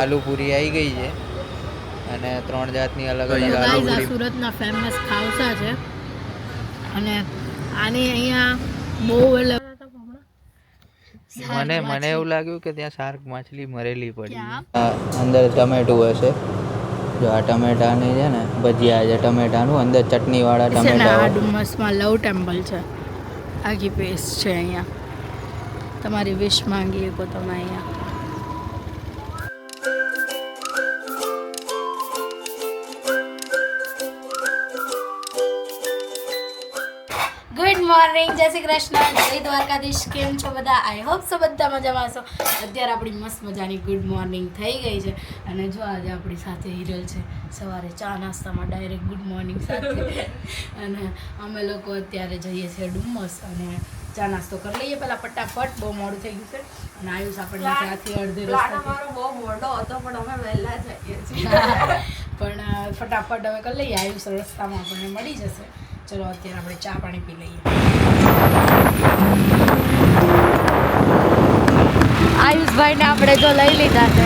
આલુ પૂરી આવી ગઈ છે અને 3 જાતની અલગ અલગ આલુ ગાઈઝ આ પૂરી. સુરતના ફેમસ ખાવસા છે અને આની અહીંયા બહુ મને એવું લાગ્યું કે ત્યાં શાર્ક માછલી મરેલી પડી ક્યાં? છે. અંદર ટમેટું હશે. જો આ ટમેટાની છે ને ભજીયા છે ટમેટાનું, અંદર ચટણી વાળા છે ને ટમેટા આ હોય. ડુમસમાં લવ ટેમ્પલ છે, આખી પેસ્ટ છે અહીંયા. તમારી વિશ માંગી શકો તમે અહીંયા. ગુડ મોર્નિંગ, જય શ્રી કૃષ્ણ, જય દ્વારકાધીશ. કેમ છો બધા? આઈ હોપ સો બધા મજામાં હશો. અત્યારે આપણી મસ્ત મજાની ગુડ મોર્નિંગ થઈ ગઈ છે અને જો આજે આપણી સાથે હિરલ છે. સવારે ચા નાસ્તામાં ડાયરેક્ટ ગુડ મોર્નિંગ સાથે અને અમે લોકો અત્યારે જઈએ છીએ ડુમસ અને ચા નાસ્તો કરી લઈએ પહેલાં ફટાફટ. બહુ મોડું થઈ ગયું છે અને આયુષ આપણને ત્યાંથી અડધે રસ્તે બહુ મોડો હતો પણ અમે વહેલા જઈએ છીએ. પણ ફટાફટ હવે કરી લઈએ. આયુષ રસ્તામાં આપણને મળી જશે. ચલો અત્યારે આપણે ચા પાણી પી લઈએ. આયુષભાઈને આપણે જો લઈ લીધા છે.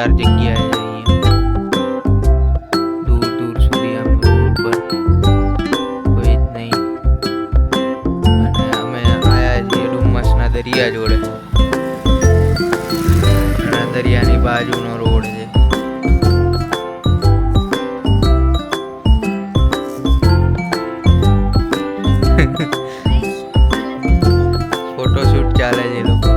જોરદાર જગ્યા છે અહીંયા, દૂર દૂર સુધી આમ રોડ પર કોઈ જ નહીં. અને અમે આવ્યા છીએ ડુમસના દરિયા જોડે, અને દરિયાની બાજુનો રોડ છે. ફોટોશૂટ ચાલે છે લોકો.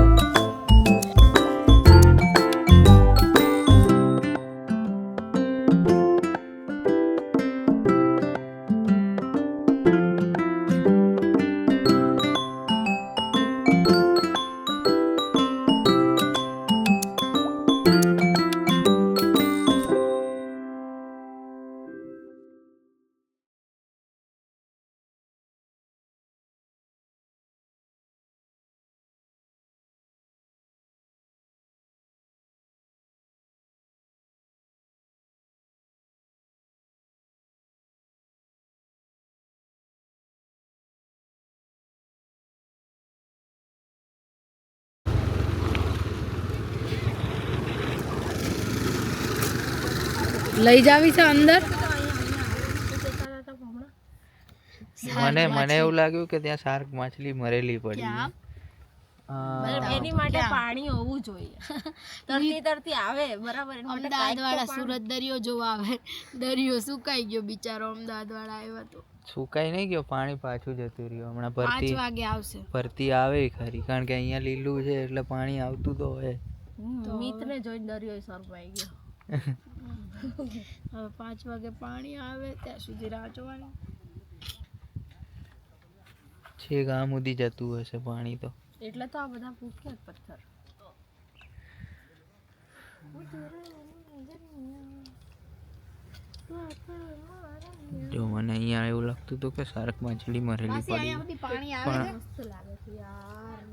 લઈ જાવી છે અંદર. મને એવું લાગ્યું કે ત્યાં શાર્ક માછલી મરેલી પડી. એની માટે પાણી હોવું જોઈએ. તરતી તરતી આવે બરાબર. અમદાવાદ વાળા સુરત દરિયો જોવા આવે, દરિયો સુકાઈ ગયો બિચારો. અમદાવાદ વાળા આવ્યા તો સુકાઈ નહીં ગયો, પાણી પાછું જતું રહ્યું. હમણાં 5 વાગે આવશે ભરતી આવે ખરી, કારણ કે અહીંયા લીલું છે એટલે પાણી આવતું તો હોય. મિતને જોઈને દરિયો સરપાઈ ગયો. હવે 5 વાગે પાણી આવે ત્યાં સુધી રાહ જોવાની છે. ગામ સુધી જતું હશે પાણી તો, એટલે તો આ બધા ભૂખ્યા પથ્થર. જો મને અહીંયા એવું લાગતું હતું કે શાર્ક માછલી મરેલી પડી, પાણી આવે મસ્ત લાગે છે યાર.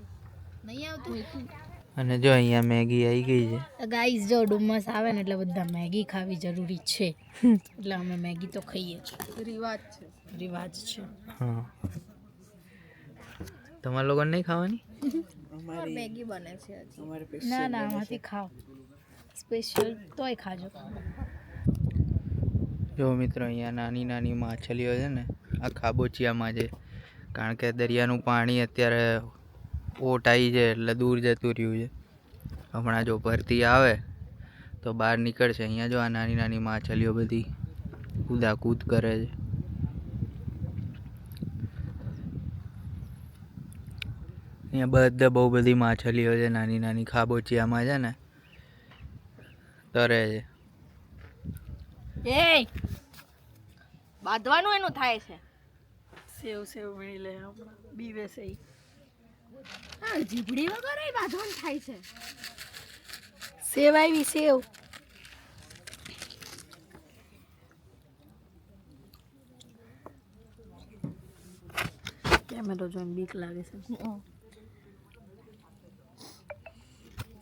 નહીં આવતું. અને જો અહીંયા મેગી આવી ગઈ છે. ગાઈસ જો ડુમસ આવે ને એટલે બધા મેગી ખાવી જરૂરી છે, એટલે અમે મેગી તો ખાઈએ છીએ. રિવાજ છે. હા, તમારા લોકોને નહીં ખાવાની? મેગી બને છે ના ના, આમાંથી ખાઓ સ્પેશિયલ, તોય ખાજો. જો મિત્રો અહીંયા નાની નાની માછલીઓ છે ને, આ ખાબોચિયામાં છે. કારણ કે દરિયાનું પાણી અત્યારે ઓટ આવી છે એટલે દૂર જતું રહ્યું છે. હમણાં જો ભરતી આવે તો બહાર નીકળશે. અહીંયા જો આ નાની નાની માછલીઓ બધી કૂદાકૂદ કરે છે. અહીંયા બધા બહુ બધી માછલીઓ છે નાની નાની, ખાબોચિયામાં છે ને તરે છે. એ બાંધવાનું એનું થાય છે. સેવ મળી લે બીવે છે. હા, જીભડી વગર બાંધવાનું થાય છે. સેવ આવી સેવ. કેમેરો જોઈને બીક લાગે છે.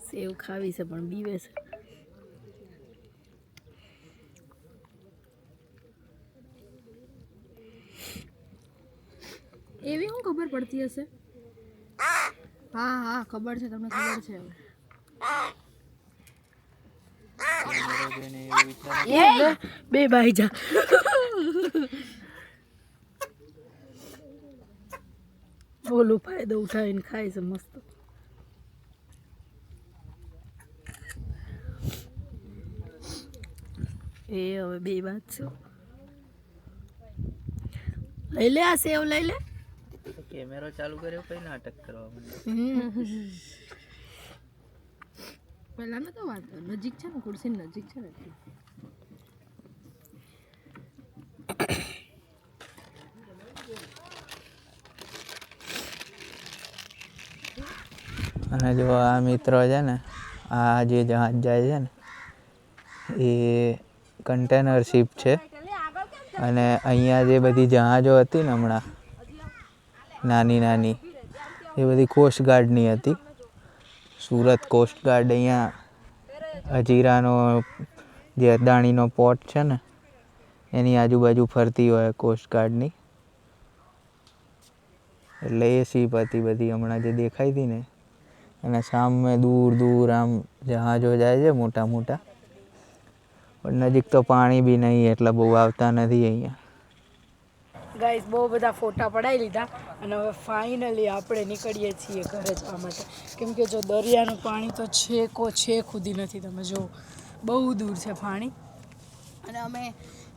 સેવ ખાવી છે પણ બીવે છે. એવી શું ખબર પડતી હશે? હા હા, ખબર છે, તમને ખબર છે. બે ભાઈ જા. ઓલું ફાયદો ઉઠાવીને ખાય છે મસ્ત. એ હવે બે વાત છે. લઈ લે આ સેવ, લઈ લે. કેમેરો ચાલુ કર્યો કઈ નાટક કરવા માંડ્યો. પહેલા તો વાત નજીક છે ને, ખુરશી નજીક છે ને. અને જો આ મિત્રો છે ને, આ જે જહાજ જાય છે ને એ કન્ટેનર શિપ છે. અને અહીંયા જે બધી જહાજો હતી ને હમણાં નાની નાની, એ બધી કોસ્ટગાર્ડની હતી. સુરત કોસ્ટગાર્ડ અહીંયા હજીરાનો જે અદાણીનો પોર્ટ છે ને એની આજુબાજુ ફરતી હોય કોસ્ટગાર્ડની. એટલે એ શિપ હતી બધી હમણાં જે દેખાઈ હતી ને. અને સામે દૂર દૂર આમ જહાજો જાય છે મોટા મોટા, પણ નજીક તો પાણી બી નહીં એટલે બહુ આવતા નથી અહીંયા. ગાઈસ બહુ બધા ફોટા પડાવી લીધા અને હવે ફાઇનલી આપણે નીકળીએ છીએ ઘરે જવા માટે, કેમ કે જો દરિયાનું પાણી તો છેક સુધી નથી, તમે જો બહુ દૂર છે પાણી. અને અમે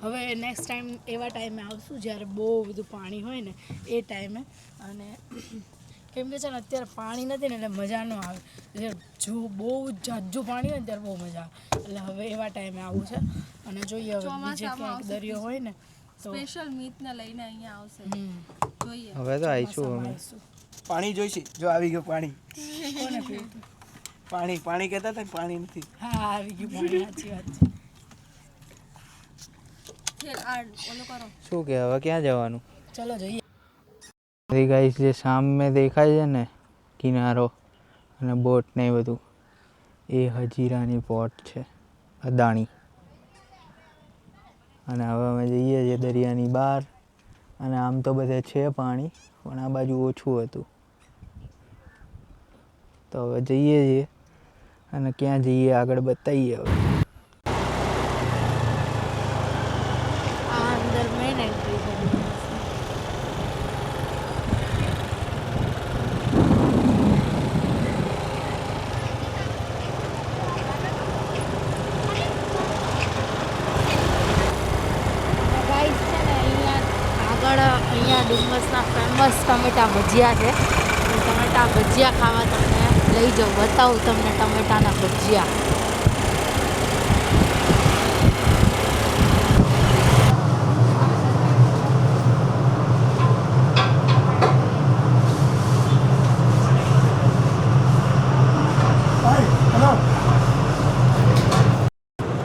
હવે નેક્સ્ટ ટાઈમ એવા ટાઈમે આવશું જ્યારે બહુ બધું પાણી હોય ને એ ટાઈમે. અને કેમ કે છે ને અત્યારે પાણી નથી ને એટલે મજા ન આવે, જો બહુ જાજુ પાણી હોય ને ત્યારે બહુ મજા આવે. એટલે હવે એવા ટાઈમે આવવું છે અને જોઈએ હવે બીજે ક્યાંક દરિયો હોય ને સ્પેશિયલ મીટને લઈને અહીંયા આવશે. જોઈએ હવે તો આવીશું અમે. પાણી જોઈશે. જો આવી ગયું પાણી. કોને પીવું? પાણી કહેતા હતા પાણી નથી. હા આવી ગયું પાણી, સાચી વાત છે. ઓલું કરો. શું કે હવે ક્યાં જવાનું? ચલો જઈએ. ગાઈસ જે સામે દેખાય છે ને કિનારો અને બોટ ને એ બધું, એ હજીરાની પોર્ટ છે, અદાણી. અને હવે અમે જઈએ છીએ દરિયાની બહાર. અને આમ તો બધે છે પાણી, પણ આ બાજુ ઓછું હતું. તો હવે જઈએ છીએ અને ક્યાં જઈએ આગળ બતાવીએ હવે. આ અંદર મેન એન્ટ્રી છે. અહીંયા ડુમસના ફેમસ ટમેટા ભજીયા છે. ટમેટા ભજીયા ખાવા તમને લઈ જાઉં, બતાવું તમને ટમેટાના ભજીયા.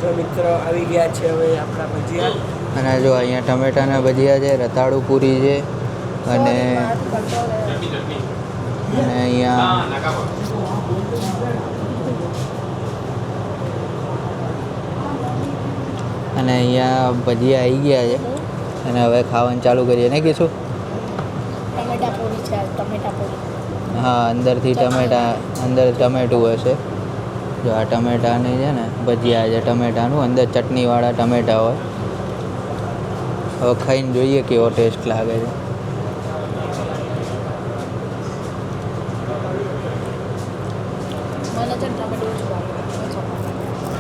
તો મિત્રો આવી ગયા છે હવે આપણા ભજીયા. અને જો અહીંયા ટમેટાના ભજીયા છે, રતાળુ પૂરી છે અને અહીંયા ભજીયા આવી ગયા છે અને હવે ખાવાનું ચાલુ કરીએ ને કીશું. ટમેટા પૂરી છે, ટમેટા પૂરી. હા, અંદરથી અંદર ટમેટું હશે. જો આ ટમેટાની છે ને ભજીયા છે, ટમેટાનું અંદર ચટણીવાળા ટમેટા હોય. હવે ખાઈને જોઈએ કેવો ટેસ્ટ લાગે છે.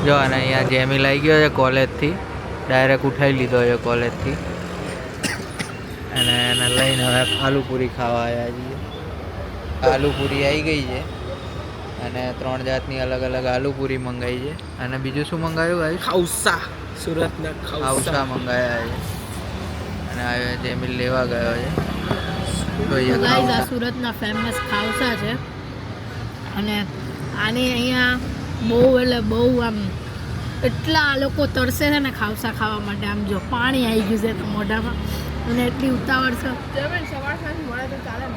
જો અને અહીંયા જેમી લાગી ગયો છે કોલેજથી, ડાયરેક્ટ ઉઠાવી લીધો છે કોલેજથી. અને એને લઈને હવે આલુપૂરી ખાવા આવ્યા છીએ. આલુપૂરી આવી ગઈ છે અને 3 જાતની અલગ અલગ આલુપૂરી મંગાવી છે. અને બીજું શું મંગાવ્યું ભાઈ? ખાઉસા. સુરતના ખાઉસા મંગાવ્યા છે. અને આ જેમિલ લેવા ગયો છે. ગાઈઝ આ સુરતના ફેમસ ખાઉસા છે અને આની અહીંયા બહુ એટલે બહુ આમ એટલા આ લોકો તરસે છે ને ખાઉસા ખાવા માટે. આમ જો પાણી આવી ગયું છે તો મોઢામાં અને એટલી ઉતાવળ છે. સવાર સાંજ મળે તો ચાલે ને.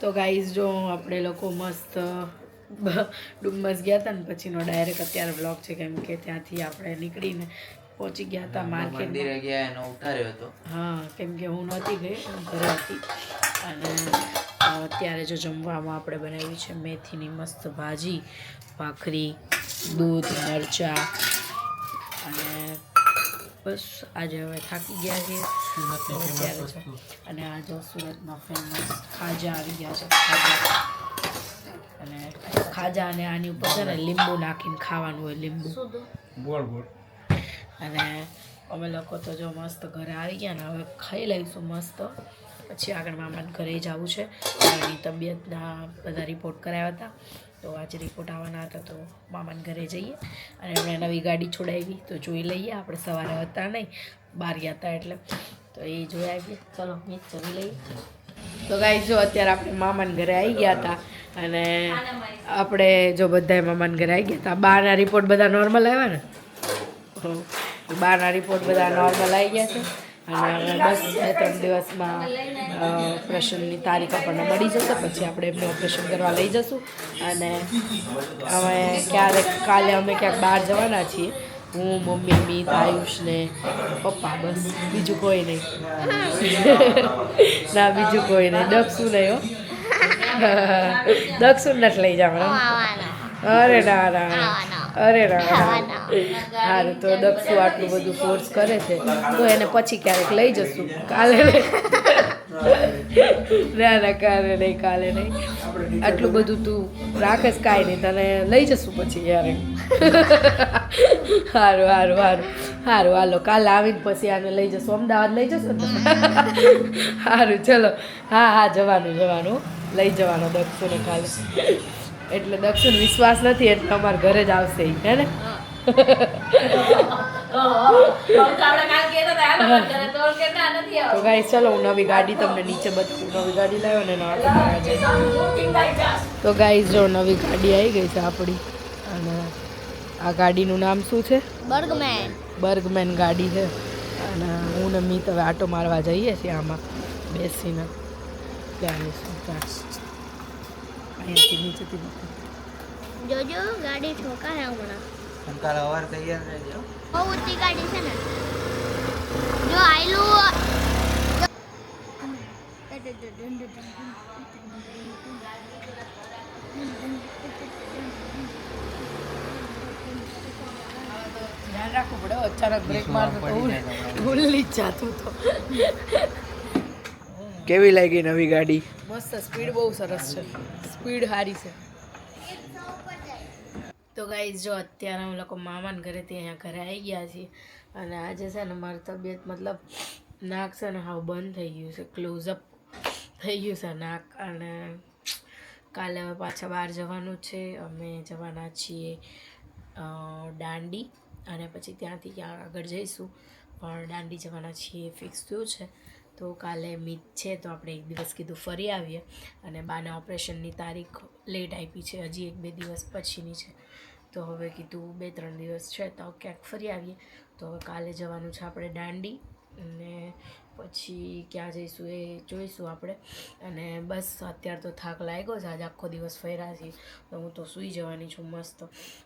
તો ગાઈઝ જો આપણે લોકો મસ્ત ડુમ્મસ ગયા હતા ને પછીનો ડાયરેક્ટ અત્યારે બ્લોગ છે, કેમ કે ત્યાંથી આપણે નીકળીને પહોંચી ગયા હતા માર્કેટ. મંદિરે ગયા એનો ઉતાર્યો હતો. હા, કેમ કે હું નહોતી ગઈ, હું ઘરે હતી. અને અત્યારે જો જમવામાં આપણે બનાવી છે મેથીની મસ્ત ભાજી, ભાખરી, દૂધ, મરચાં અને બસ આજે હવે થાકી ગયા છીએ અત્યારે છે. અને આ જો સુરતમાં ફેમસ ખાજા આવી ગયા છે, ખાજા. અને ખાજા અને આની ઉપર છે ને લીંબુ નાખીને ખાવાનું હોય, લીંબુ. અને અમે લોકો તો જો મસ્ત ઘરે આવી ગયા ને હવે ખાઈ લઈશું મસ્ત. પછી આગળ મામાને ઘરે જવું છે, એની તબિયતના બધા રિપોર્ટ કરાવ્યા હતા તો આજે રિપોર્ટ આવવાના હતા તો મામાને ઘરે જઈએ. અને એમણે નવી ગાડી છોડાવી તો જોઈ લઈએ. આપણે સવારે હતા નહીં, બહાર ગયા હતા એટલે તો એ જોઈ આવીએ. ચલો મીત જમી લઈએ. તો ગાઈસ જો અત્યારે આપણે મામાને ઘરે આવી ગયા હતા અને આપણે જો બધાય મામાને ઘરે આવી ગયા હતા. બહારના રિપોર્ટ બધા નોર્મલ આવ્યા ને, બહારના રિપોર્ટ બધા નોર્મલ આવી ગયા છે. અને બસ 2-3 દિવસમાં ઓપરેશનની તારીખ આપણને મળી જશે, પછી આપણે એમને ઓપરેશન કરવા લઈ જઈશું. અને અમે કાલે અમે ક્યાંક બહાર જવાના છીએ હું મમ્મી મીત આયુષ ને પપ્પા બસ બીજું કોઈ નહીં ના બીજું કોઈ નહીં દક્ષુ નહીં હો દક્ષુ નથી લઈ જવાનું અરે ના ના અરે ના સારું તો દક્ષુ આટલું બધું ફોર્સ કરે છે તો એને પછી ક્યારેક લઈ જશું કાલે ના ના કાલે નહીં આટલું બધું તું રાખે કાંઈ નહીં તને લઈ જશું પછી યારે સારું હાલો કાલે આવીને પછી આને લઈ જશું અમદાવાદ લઈ જશો ને સારું ચલો હા જવાનું લઈ જવાનો દક્ષુને કાલે એટલે દક્ષુને વિશ્વાસ નથી એટલે અમારા ઘરે જ આવશે ઈ, હે ને તો ગાઈસ ચલો હું નવી ગાડી તમને નીચે બતાવું નવી ગાડી લાવ્યો ને આટો મારવા જાય તો ગાઈસ જો નવી ગાડી આવી ગઈ છે આપણી અને આ ગાડીનું નામ શું છે બર્ગમેન ગાડી છે અને હું ને મીત હવે આટો મારવા જઈએ છીએ આમાં બેસીને ત્યાં અહીંયાથી નીચેથી જોજો ગાડી ઠોકાય હમણાં કાલે સવાર તૈયાર રહેજો બહુ ઊંચી ગાડી છે ને જો આયલું ધ્યાન રાખવું પડે અચાનક બ્રેક મારતો તો ભૂલી જ જાતું તો કેવી લાગી નવી ગાડી? મસ્ત સ્પીડ બહુ સરસ છે સ્પીડ સારી છે તો ગાઈઝ જો અત્યારે અમે લોકો મામાના ઘરેથી અહીંયા ઘરે આવી ગયા છીએ અને આજે છે ને મારી તબિયત મતલબ નાક છે ને હાવ બંધ થઈ ગયું છે ક્લોઝઅપ થઈ ગયું છે નાક અને કાલે હવે પાછા બહાર જવાનું છે અમે જવાના છીએ દાંડી અને પછી ત્યાંથી ક્યાં આગળ જઈશું પણ દાંડી જવાના છીએ ફિક્સ થયું છે તો કાલે મીત છે તો આપણે એક દિવસ કીધું ફરી આવીએ અને બાના ઓપરેશનની તારીખ લેટ આપી છે હજી 1-2 દિવસ પછીની છે તો હવે કીધું 2-3 દિવસ છે તો ક્યાંક ફરી આવીએ તો હવે કાલે જવાનું છે આપણે દાંડી અને પછી ક્યાં જઈશું એ જોઈશું આપણે અને બસ અત્યારે તો થાક લાગ્યો છે આજે આખો દિવસ ફર્યા છીએ તો હું તો સૂઈ જવાની છું મસ્ત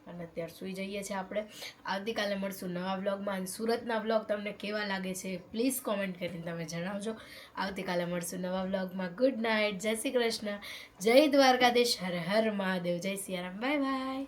અને અત્યારે સૂઈ જઈએ છીએ આપણે આવતીકાલે મળશું નવા વ્લોગમાં અને સુરતના વ્લોગ તમને કેવા લાગે છે પ્લીઝ કોમેન્ટ કરીને તમે જણાવજો આવતીકાલે મળશું નવા વ્લોગમાં ગુડ નાઇટ જય શ્રી કૃષ્ણ જય દ્વારકાધીશ હર હર મહાદેવ જય સિયારામ બાય બાય